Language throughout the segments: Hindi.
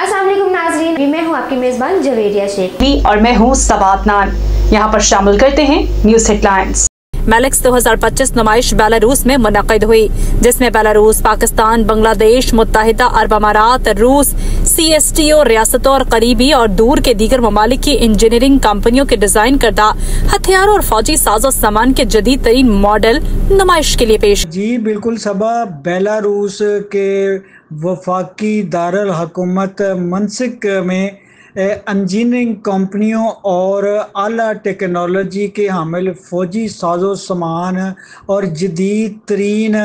अस्सलाम वालेकुम नाज़रीन, मैं हूँ आपकी मेज़बान जवेरिया शेख और मैं हूँ सबात नान। यहाँ पर शामिल करते हैं न्यूज़ हेडलाइंस। मेलेक्स 2025 नुमाइश बेलारूस में मुनक़िद हुई, जिसमें बेलारूस, पाकिस्तान, बांग्लादेश, मुत्तहिदा अरब अमारात, रूस, CSTO रियासतों और करीबी और दूर के दीगर ममालिक की इंजीनियरिंग कंपनियों के डिजाइन करदा हथियारों और फौजी साजो सामान के जदीद तरीन मॉडल नुमाइश के लिए पेश। जी बिल्कुल सबा, बेलारूस के वफाकी दारुल हुकूमत मिन्स्क में इंजीनियरिंग कंपनियों और आला टेक्नोलॉजी के हामिल फ़ौजी साजो सामान और जदीद तरीन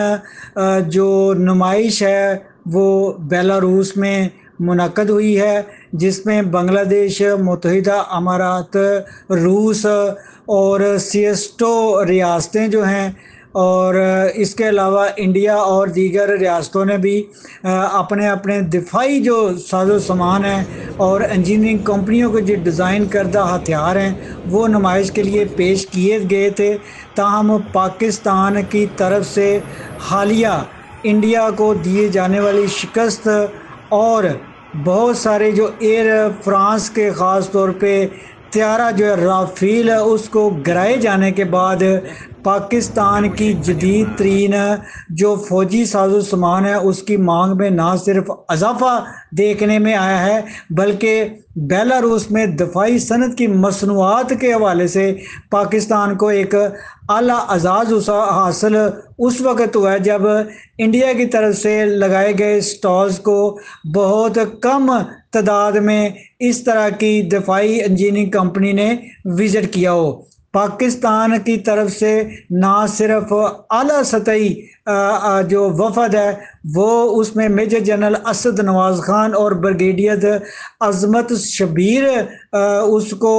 जो नुमाइश है वो बेलारूस में मुनक़िद हुई है, जिसमें बांग्लादेश, मुत्तहिदा अमारात, रूस और CSTO रियासतें जो हैं और इसके अलावा इंडिया और दीगर रियासतों ने भी अपने अपने दिफाई जो साजो सामान हैं और इंजीनियरिंग कंपनियों के जो डिज़ाइन करदा हथियार हैं वो नुमाइश के लिए पेश किए गए थे। ताहम पाकिस्तान की तरफ से हालिया इंडिया को दिए जाने वाली शिकस्त और बहुत सारे जो एयर फ्रांस के ख़ास तौर पे त्यारा जो है राफेल उसको गिराए जाने के बाद पाकिस्तान की जदीद तरीन जो फ़ौजी साजो सामान है उसकी मांग में ना सिर्फ इजाफ़ा देखने में आया है बल्कि बेलारूस में दफाई सनत की मसनूआत के हवाले से पाकिस्तान को एक आला एजाज़ हासिल उस वक़्त हुआ है जब इंडिया की तरफ से लगाए गए स्टॉल्स को बहुत कम तादाद में इस तरह की दफाई इंजीनियरिंग कंपनी ने विज़िट किया हो। पाकिस्तान की तरफ से ना सिर्फ आला सतही जो वफद है वो उसमें मेजर जनरल असद नवाज़ खान और ब्रिगेडियर अजमत शबीर उसको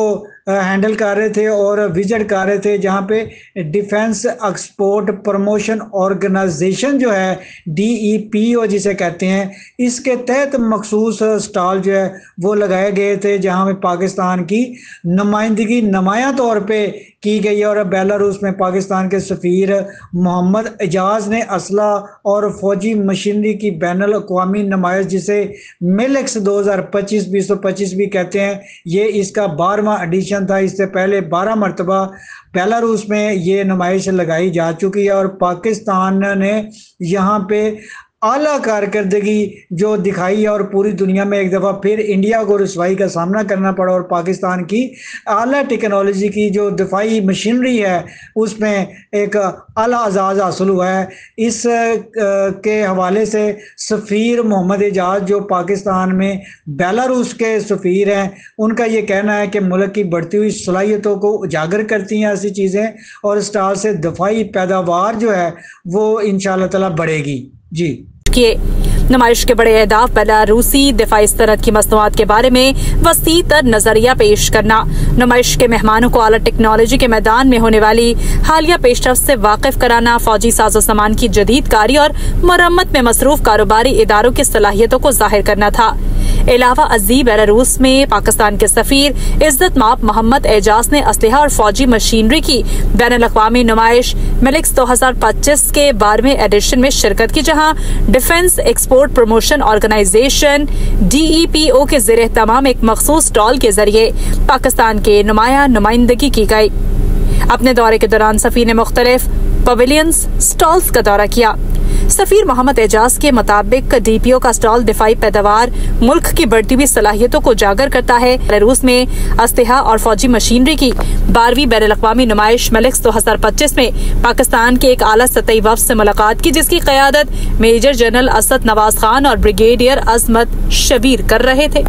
हैंडल कर रहे थे और विजिट कर रहे थे, जहाँ पे डिफेंस एक्सपोर्ट प्रमोशन ऑर्गेनाइजेशन जो है DEPO जिसे कहते हैं, इसके तहत मखसूस स्टॉल जो है वो लगाए गए थे, जहाँ में पाकिस्तान की नुमाइंदगी नुमाया तौर पे की गई और बेलारूस में पाकिस्तान के सफ़ीर मोहम्मद एजाज ने असला और फ़ौजी मशीनरी की बैनुल अक़वामी नुमाइश जिसे मेलेक्स 2025 भी कहते हैं, ये इसका 12वां एडिशन था। इससे पहले 12 मरतबा बेलारूस में ये नुमाइश लगाई जा चुकी है और पाकिस्तान ने यहाँ पे आला कारकर्दगी जो दिखाई है और पूरी दुनिया में एक दफ़ा फिर इंडिया को रुसवाई का सामना करना पड़ा और पाकिस्तान की आला टेक्नोलॉजी की जो दिफाई मशीनरी है उसमें एक आला एजाज़ हासिल हुआ है। इस के हवाले से सफ़ीर मोहम्मद एजाज जो पाकिस्तान में बेलारूस के सफ़ीर हैं, उनका ये कहना है कि मुल्क की बढ़ती हुई सलाहियतों को उजागर करती हैं ऐसी चीज़ें और स्टाल से दफाई पैदावार जो है वो इंशाअल्लाह ताला बढ़ेगी। जी नुमाइश के बड़े अहदाफ बेलारूसी दिफाई सनत की मसनूआत के बारे में वसी तर नजरिया पेश करना, नुमाइश के मेहमानों को आला टेक्नोलॉजी के मैदान में होने वाली हालिया पेशरफ्त से वाकिफ कराना, फौजी साजो सामान की जदीद कारी और मरम्मत में मसरूफ कारोबारी इदारों की सलाहियतों को जाहिर करना था। अलावा अजीब बेलारूस में पाकिस्तान के सफीर इज्जत माप मोहम्मद एजाज ने असलहा और फौजी मशीनरी की बैनुल अक़वामी नुमाइश मेलेक्स 2025 के 12वें एडिशन में शिरकत की, जहां defence export promotion organisation DEPO के ज़ेरे तमाम एक मखसूस स्टॉल के जरिए पाकिस्तान के नुमाइंदगी की गई। अपने दौरे के दौरान सफीर ने मुख्तलिफ पवेलियंस स्टॉल्स का दौरा किया। सफीर मोहम्मद एजाज के मुताबिक DPO का स्टॉल दिफाई पैदावार मुल्क की बढ़ती हुई सलाहियतों को उजागर करता है। बेलारूस में असलहा और फौजी मशीनरी की 12वीं बैनुल अक़वामी नुमाइश मेलेक्स 2025 में पाकिस्तान के एक आला सतही वफ़द से मुलाकात की, जिसकी क़यादत मेजर जनरल असद नवाज़ खान और ब्रिगेडियर अजमत शबीर कर रहे थे।